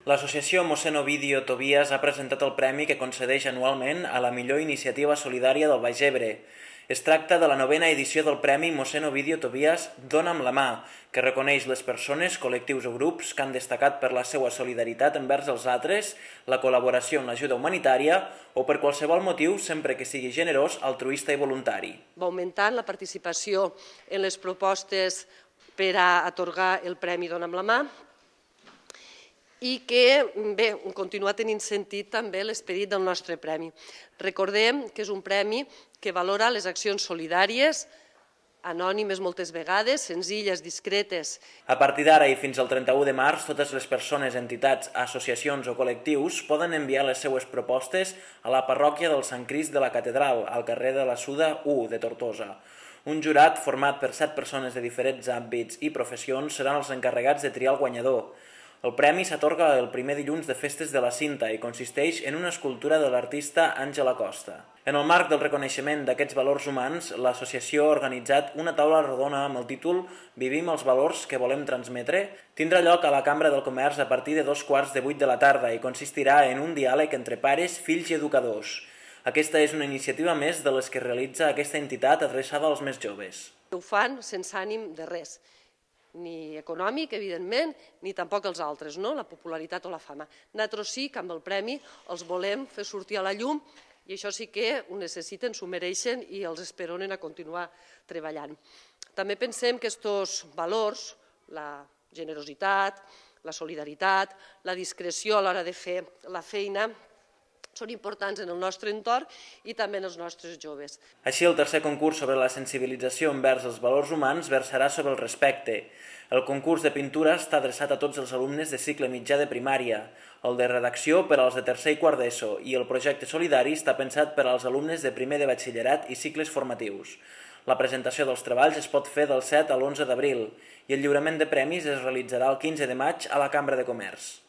L'associació Mossèn Ovidio Tobias ha presentat el premi que concedeix anualment a la millor iniciativa solidària del Baix Ebre. Es tracta de la 9a edició del Premi Mossèn Ovidio Tobias Dona amb la mà, que reconeix les persones, col·lectius o grups que han destacat per la seva solidaritat envers els altres, la col·laboració en l'ajuda humanitària o per qualsevol motiu sempre que sigui generós, altruista i voluntari. Va augmentant la participació en les propostes per a atorgar el Premi Dona amb la mà, i que continua tenint sentit també l'esperit del nostre premi. Recordem que és un premi que valora les accions solidàries, anònimes moltes vegades, senzilles, discretes. A partir d'ara i fins al 31 de març, totes les persones, entitats, associacions o col·lectius poden enviar les seues propostes a la parròquia del Sant Crist de la Catedral, al carrer de la Suda 1 de Tortosa. Un jurat format per 7 persones de diferents àmbits i professions seran els encarregats de triar el guanyador. El premi s'atorga el primer dilluns de Festes de la Cinta i consisteix en una escultura de l'artista Àngela Costa. En el marc del reconeixement d'aquests valors humans, l'associació ha organitzat una taula rodona amb el títol Vivim els valors que volem transmetre. Tindrà lloc a la Cambra del Comerç a partir de 2:15 de la tarda i consistirà en un diàleg entre pares, fills i educadors. Aquesta és una iniciativa més de les que realitza aquesta entitat adreçada als més joves. Ho fan sense ànim de res, ni econòmic, evidentment, ni tampoc els altres, la popularitat o la fama. Nosaltres sí que amb el premi els volem fer sortir a la llum i això sí que ho necessiten, s'ho mereixen i els esperonen a continuar treballant. També pensem que aquests valors, la generositat, la solidaritat, la discreció a l'hora de fer la feina, són importants en el nostre entorn i també en els nostres joves. Així, el tercer concurs sobre la sensibilització envers els valors humans versarà sobre el respecte. El concurs de pintura està adreçat a tots els alumnes de cicle mitjà de primària, el de redacció per als de tercer i quart d'ESO i el projecte solidari està pensat per als alumnes de primer de batxillerat i cicles formatius. La presentació dels treballs es pot fer del 7 a l'11 d'abril i el lliurament de premis es realitzarà el 15 de maig a la Cambra de Comerç.